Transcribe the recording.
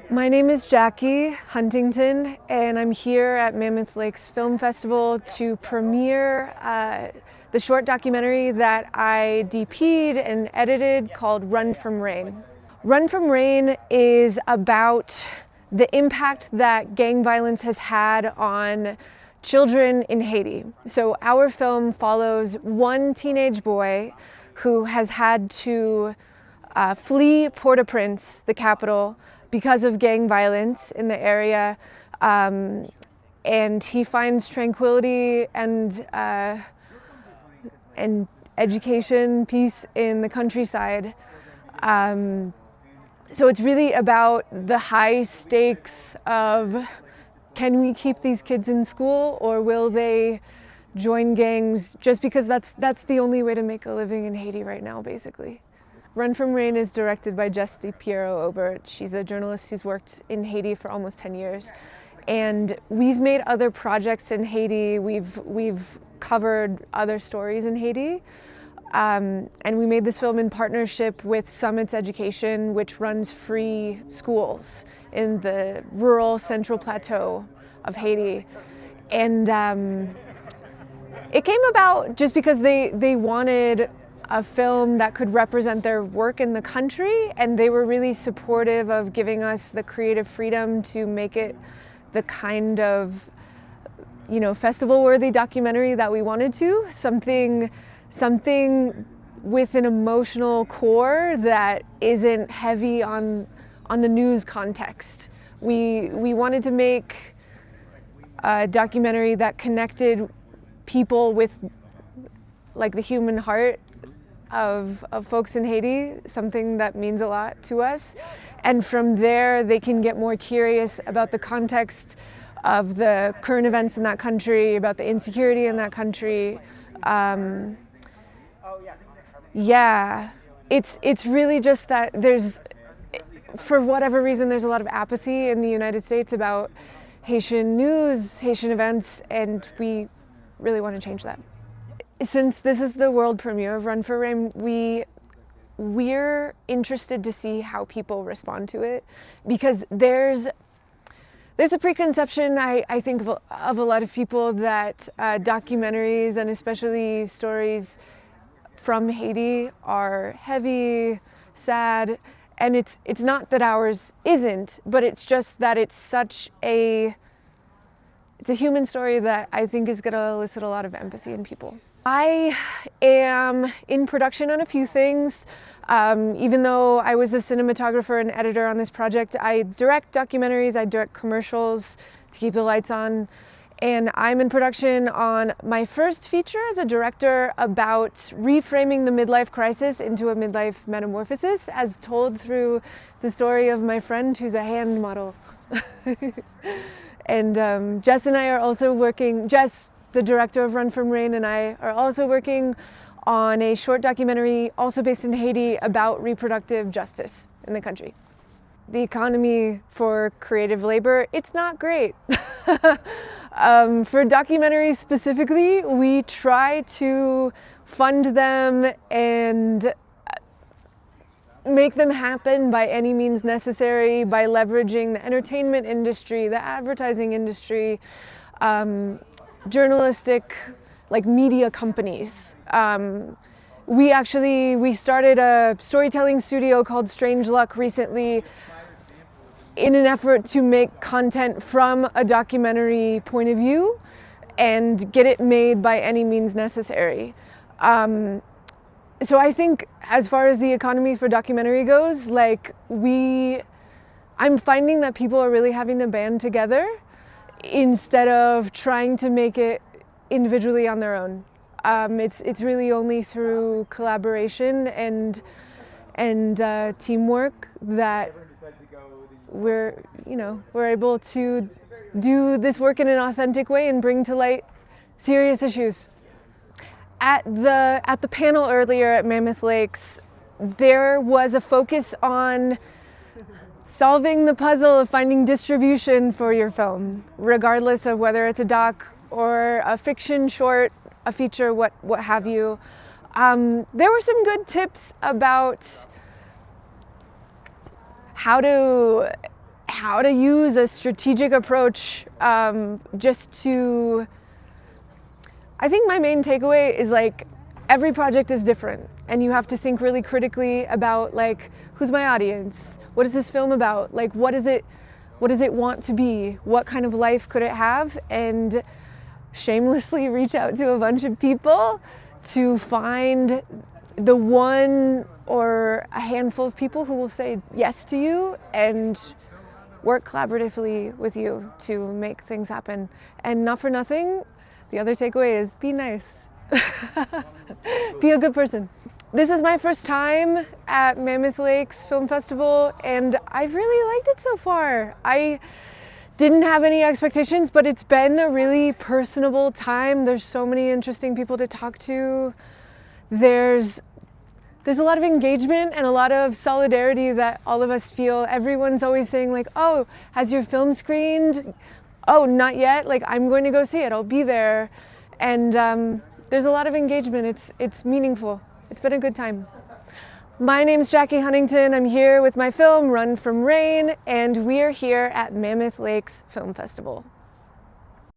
My name is Jackie Huntington, and I'm here at Mammoth Lakes Film Festival to premiere the short documentary that I DP'd and edited called Run From Rain. Run From Rain is about the impact that gang violence has had on children in Haiti. So our film follows one teenage boy who has had to flee Port-au-Prince, the capital, because of gang violence in the area, and he finds tranquility and education, peace in the countryside. So it's really about the high stakes of, can we keep these kids in school, or will they join gangs just because that's the only way to make a living in Haiti right now, basically. Run From Rain is directed by Jess Piero-Obert. She's a journalist who's worked in Haiti for almost 10 years. And we've made other projects in Haiti. We've covered other stories in Haiti. And we made this film in partnership with Summits Education, which runs free schools in the rural Central Plateau of Haiti. And it came about just because they wanted a film that could represent their work in the country, and they were really supportive of giving us the creative freedom to make it the kind of, festival-worthy documentary that we wanted to. Something with an emotional core that isn't heavy on the news context. We wanted to make a documentary that connected people with the human heart of folks in Haiti, something that means a lot to us. And from there, they can get more curious about the context of the current events in that country, about the insecurity in that country. It's really just that for whatever reason, there's a lot of apathy in the United States about Haitian news, Haitian events, and we really want to change that. Since this is the world premiere of Run For Rain, we're interested to see how people respond to it, because there's a preconception, I think, of a lot of people that documentaries, and especially stories from Haiti, are heavy, sad, and it's not that ours isn't, but it's just that it's a human story that I think is going to elicit a lot of empathy in people. I am in production on a few things. Even though I was a cinematographer and editor on this project, I direct documentaries, I direct commercials to keep the lights on, and I'm in production on my first feature as a director about reframing the midlife crisis into a midlife metamorphosis, as told through the story of my friend who's a hand model. And Jess and I are also working, Jess, the director of Run From Rain, and I are also working on a short documentary also based in Haiti about reproductive justice in the country. The economy for creative labor, it's not great. For documentaries specifically, we try to fund them and make them happen by any means necessary, by leveraging the entertainment industry, the advertising industry, journalistic, media companies. We started a storytelling studio called Strange Luck recently in an effort to make content from a documentary point of view and get it made by any means necessary. So I think as far as the economy for documentary goes, I'm finding that people are really having to band together instead of trying to make it individually on their own. It's really only through collaboration and teamwork that we're able to do this work in an authentic way and bring to light serious issues. At the panel earlier at Mammoth Lakes, there was a focus on solving the puzzle of finding distribution for your film, regardless of whether it's a doc or a fiction short, a feature, what have you. There were some good tips about how to how to use a strategic approach just to, I think my main takeaway is like every project is different and you have to think really critically about like, who's my audience? What is this film about? Like, what does it want to be? What kind of life could it have? And shamelessly reach out to a bunch of people to find the one or a handful of people who will say yes to you and work collaboratively with you to make things happen. And not for nothing, the other takeaway is be nice. Be a good person. This is my first time at Mammoth Lakes Film Festival and I've really liked it so far. I didn't have any expectations, but it's been a really personable time. There's so many interesting people to talk to. There's a lot of engagement and a lot of solidarity that all of us feel. Everyone's always saying like, oh, has your film screened? Oh, not yet. Like, I'm going to go see it. I'll be there. And there's a lot of engagement. It's meaningful. It's been a good time. My name's Jackie Huntington. I'm here with my film, Run from Rain, and we're here at Mammoth Lakes Film Festival.